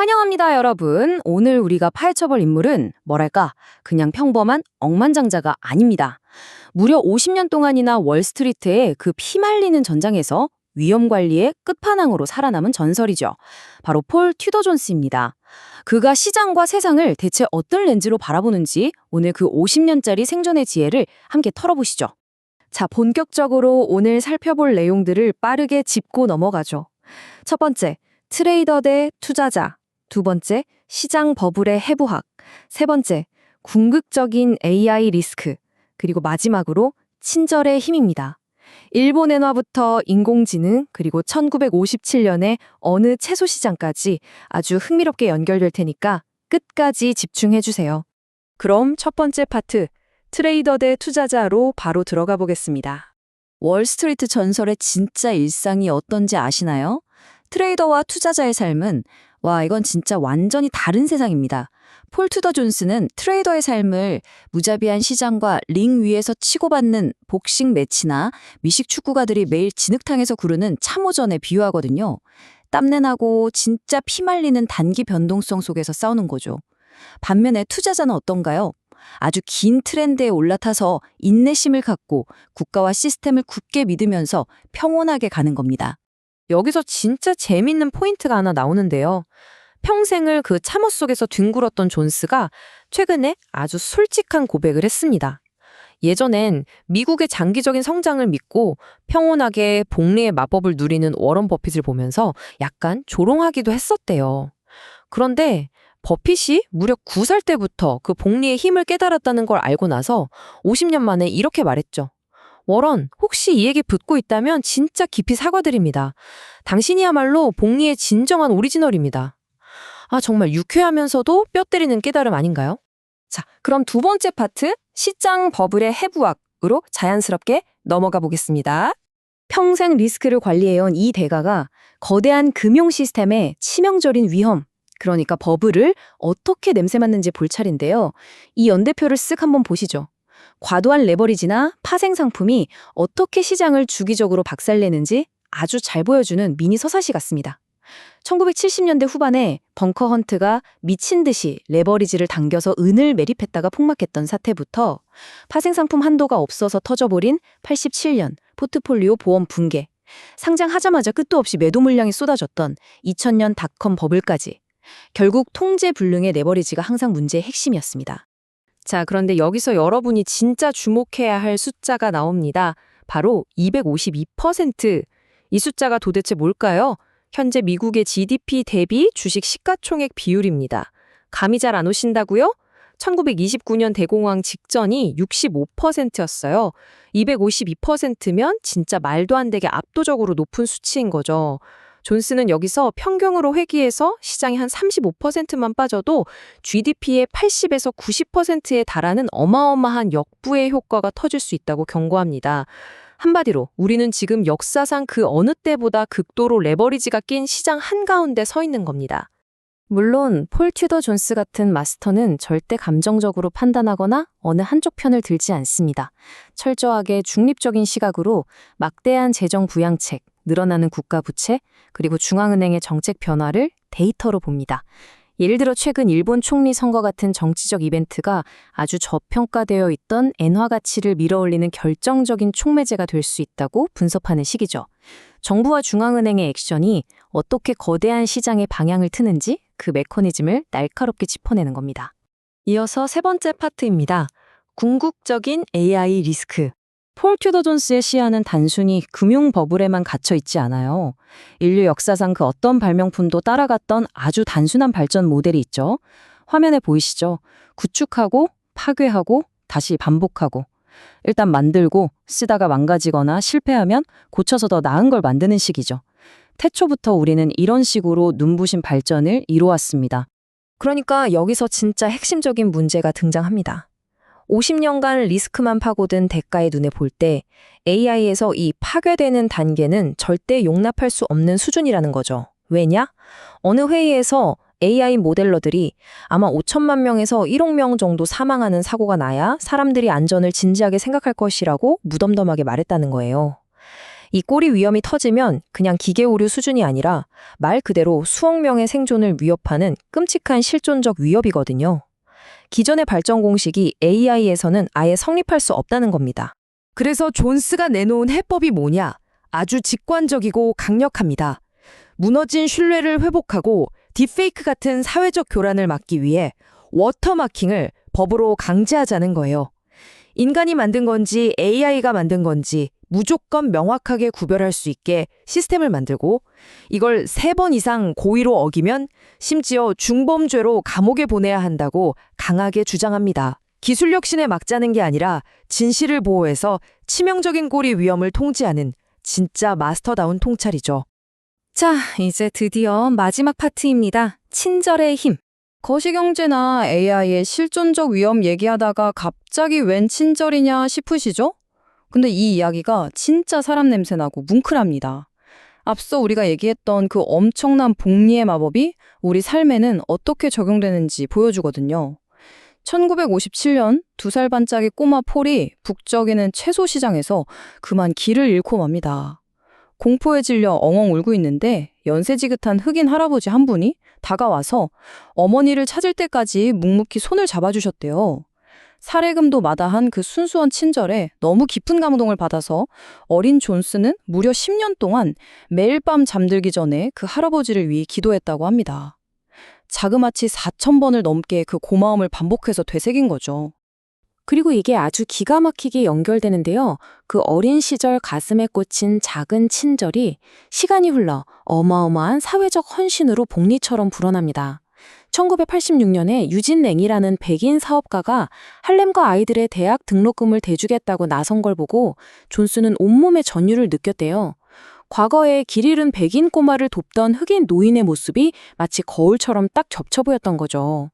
환영합니다, 여러분. 오늘 우리가 파헤쳐볼 인물은 뭐랄까, 그냥 평범한 억만장자가 아닙니다. 무려 50년 동안이나 월스트리트의 그 피말리는 전장에서 위험 관리의 끝판왕으로 살아남은 전설이죠. 바로 폴 튜더 존스입니다. 그가 시장과 세상을 대체 어떤 렌즈로 바라보는지 오늘 그 50년짜리 생존의 지혜를 함께 털어보시죠. 자, 본격적으로 오늘 살펴볼 내용들을 빠르게 짚고 넘어가죠. 첫 번째, 트레이더 대 투자자. 두 번째, 시장 버블의 해부학. 세 번째, 궁극적인 AI 리스크. 그리고 마지막으로 친절의 힘입니다. 일본 엔화부터 인공지능, 그리고 1957년에 어느 채소 시장까지 아주 흥미롭게 연결될 테니까 끝까지 집중해주세요. 그럼 첫 번째 파트, 트레이더 대 투자자로 바로 들어가 보겠습니다. 월스트리트 전설의 진짜 일상이 어떤지 아시나요? 트레이더와 투자자의 삶은 이건 진짜 완전히 다른 세상입니다. 폴 튜더 존스는 트레이더의 삶을 무자비한 시장과 링 위에서 치고받는 복싱 매치나 미식 축구가들이 매일 진흙탕에서 구르는 참호전에 비유하거든요. 땀내나고 진짜 피말리는 단기 변동성 속에서 싸우는 거죠. 반면에 투자자는 어떤가요? 아주 긴 트렌드에 올라타서 인내심을 갖고 국가와 시스템을 굳게 믿으면서 평온하게 가는 겁니다. 여기서 진짜 재밌는 포인트가 하나 나오는데요. 평생을 그 참호 속에서 뒹굴었던 존스가 최근에 아주 솔직한 고백을 했습니다. 예전엔 미국의 장기적인 성장을 믿고 평온하게 복리의 마법을 누리는 워런 버핏을 보면서 약간 조롱하기도 했었대요. 그런데 버핏이 무려 9살 때부터 그 복리의 힘을 깨달았다는 걸 알고 나서 50년 만에 이렇게 말했죠. 워런, 혹시 이 얘기 듣고 있다면 진짜 깊이 사과드립니다. 당신이야말로 복리의 진정한 오리지널입니다. 정말 유쾌하면서도 뼈 때리는 깨달음 아닌가요? 자, 그럼 두 번째 파트, 시장 버블의 해부학으로 자연스럽게 넘어가 보겠습니다. 평생 리스크를 관리해온 이 대가가 거대한 금융 시스템의 치명적인 위험, 그러니까 버블을 어떻게 냄새맡는지 볼 차례인데요. 이 연대표를 쓱 한번 보시죠. 과도한 레버리지나 파생 상품이 어떻게 시장을 주기적으로 박살내는지 아주 잘 보여주는 미니 서사시 같습니다. 1970년대 후반에 벙커 헌트가 미친 듯이 레버리지를 당겨서 은을 매립했다가 폭락했던 사태부터 파생 상품 한도가 없어서 터져버린 87년 포트폴리오 보험 붕괴, 상장하자마자 끝도 없이 매도 물량이 쏟아졌던 2000년 닷컴 버블까지 결국 통제 불능의 레버리지가 항상 문제의 핵심이었습니다. 자, 그런데 여기서 여러분이 진짜 주목해야 할 숫자가 나옵니다. 바로 252%. 이 숫자가 도대체 뭘까요? 현재 미국의 GDP 대비 주식 시가총액 비율입니다. 감이 잘 안 오신다고요? 1929년 대공황 직전이 65%였어요. 252%면 진짜 말도 안 되게 압도적으로 높은 수치인 거죠. 존스는 여기서 평균으로 회귀해서 시장이 한 35%만 빠져도 GDP의 80에서 90%에 달하는 어마어마한 역부의 효과가 터질 수 있다고 경고합니다. 한마디로 우리는 지금 역사상 그 어느 때보다 극도로 레버리지가 낀 시장 한가운데 서 있는 겁니다. 물론 폴 튜더 존스 같은 마스터는 절대 감정적으로 판단하거나 어느 한쪽 편을 들지 않습니다. 철저하게 중립적인 시각으로 막대한 재정 부양책, 늘어나는 국가 부채, 그리고 중앙은행의 정책 변화를 데이터로 봅니다. 예를 들어 최근 일본 총리 선거 같은 정치적 이벤트가 아주 저평가되어 있던 엔화 가치를 밀어올리는 결정적인 촉매제가 될 수 있다고 분석하는 시기죠. 정부와 중앙은행의 액션이 어떻게 거대한 시장의 방향을 트는지 그 메커니즘을 날카롭게 짚어내는 겁니다. 이어서 세 번째 파트입니다. 궁극적인 AI 리스크. 폴 튜더 존스의 시야는 단순히 금융 버블에만 갇혀 있지 않아요. 인류 역사상 그 어떤 발명품도 따라갔던 아주 단순한 발전 모델이 있죠. 화면에 보이시죠? 구축하고 파괴하고 다시 반복하고 일단 만들고 쓰다가 망가지거나 실패하면 고쳐서 더 나은 걸 만드는 식이죠. 태초부터 우리는 이런 식으로 눈부신 발전을 이루어왔습니다. 그러니까 여기서 진짜 핵심적인 문제가 등장합니다. 50년간 리스크만 파고든 대가의 눈에 볼 때 AI에서 이 파괴되는 단계는 절대 용납할 수 없는 수준이라는 거죠. 왜냐? 어느 회의에서 AI 모델러들이 아마 5천만 명에서 1억 명 정도 사망하는 사고가 나야 사람들이 안전을 진지하게 생각할 것이라고 무덤덤하게 말했다는 거예요. 이 꼬리 위험이 터지면 그냥 기계 오류 수준이 아니라 말 그대로 수억 명의 생존을 위협하는 끔찍한 실존적 위협이거든요. 기존의 발전 공식이 AI에서는 아예 성립할 수 없다는 겁니다. 그래서 존스가 내놓은 해법이 뭐냐? 아주 직관적이고 강력합니다. 무너진 신뢰를 회복하고 딥페이크 같은 사회적 교란을 막기 위해 워터마킹을 법으로 강제하자는 거예요. 인간이 만든 건지 AI가 만든 건지 무조건 명확하게 구별할 수 있게 시스템을 만들고 이걸 3번 이상 고의로 어기면 심지어 중범죄로 감옥에 보내야 한다고 강하게 주장합니다. 기술 혁신에 막자는 게 아니라 진실을 보호해서 치명적인 꼬리 위험을 통제하는 진짜 마스터다운 통찰이죠. 자, 이제 드디어 마지막 파트입니다. 친절의 힘. 거시경제나 AI의 실존적 위험 얘기하다가 갑자기 웬 친절이냐 싶으시죠? 근데 이 이야기가 진짜 사람 냄새나고 뭉클합니다. 앞서 우리가 얘기했던 그 엄청난 복리의 마법이 우리 삶에는 어떻게 적용되는지 보여주거든요. 1957년 2살 반짝이 꼬마 폴이 북적이는 채소 시장에서 그만 길을 잃고 맙니다. 공포에 질려 엉엉 울고 있는데 연세 지긋한 흑인 할아버지 한 분이 다가와서 어머니를 찾을 때까지 묵묵히 손을 잡아주셨대요. 사례금도 마다한 그 순수한 친절에 너무 깊은 감동을 받아서 어린 존스는 무려 10년 동안 매일 밤 잠들기 전에 그 할아버지를 위해 기도했다고 합니다. 자그마치 4,000번을 넘게 그 고마움을 반복해서 되새긴 거죠. 그리고 이게 아주 기가 막히게 연결되는데요. 그 어린 시절 가슴에 꽂힌 작은 친절이 시간이 흘러 어마어마한 사회적 헌신으로 복리처럼 불어납니다. 1986년에 유진 랭이라는 백인 사업가가 할렘과 아이들의 대학 등록금을 대주겠다고 나선 걸 보고 존스는 온몸에 전율을 느꼈대요. 과거에 길 잃은 백인 꼬마를 돕던 흑인 노인의 모습이 마치 거울처럼 딱 겹쳐 보였던 거죠.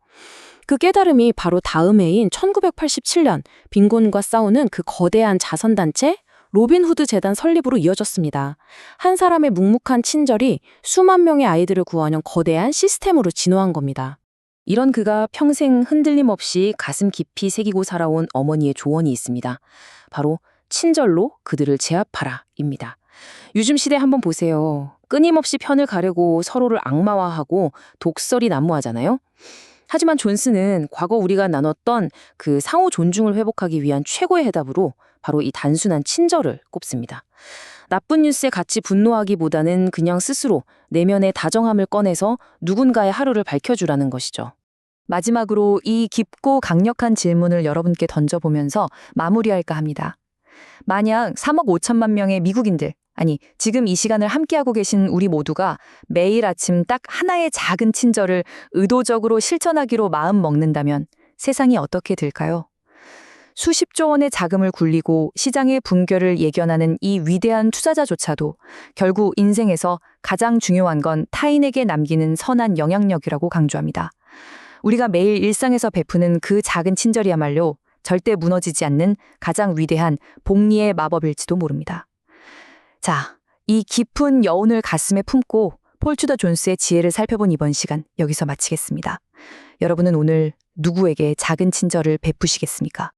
그 깨달음이 바로 다음 해인 1987년 빈곤과 싸우는 그 거대한 자선단체 로빈후드 재단 설립으로 이어졌습니다. 한 사람의 묵묵한 친절이 수만 명의 아이들을 구하는 거대한 시스템으로 진화한 겁니다. 이런 그가 평생 흔들림 없이 가슴 깊이 새기고 살아온 어머니의 조언이 있습니다. 바로 친절로 그들을 제압하라입니다. 요즘 시대 한번 보세요. 끊임없이 편을 가르고 서로를 악마화하고 독설이 난무하잖아요. 하지만 존스는 과거 우리가 나눴던 그 상호 존중을 회복하기 위한 최고의 해답으로 바로 이 단순한 친절을 꼽습니다. 나쁜 뉴스에 같이 분노하기보다는 그냥 스스로 내면의 다정함을 꺼내서 누군가의 하루를 밝혀주라는 것이죠. 마지막으로 이 깊고 강력한 질문을 여러분께 던져보면서 마무리할까 합니다. 만약 3억 5천만 명의 미국인들, 아니 지금 이 시간을 함께하고 계신 우리 모두가 매일 아침 딱 하나의 작은 친절을 의도적으로 실천하기로 마음 먹는다면 세상이 어떻게 될까요? 수십조 원의 자금을 굴리고 시장의 붕괴를 예견하는 이 위대한 투자자조차도 결국 인생에서 가장 중요한 건 타인에게 남기는 선한 영향력이라고 강조합니다. 우리가 매일 일상에서 베푸는 그 작은 친절이야말로 절대 무너지지 않는 가장 위대한 복리의 마법일지도 모릅니다. 자, 이 깊은 여운을 가슴에 품고 폴 투더 존스의 지혜를 살펴본 이번 시간 여기서 마치겠습니다. 여러분은 오늘 누구에게 작은 친절을 베푸시겠습니까?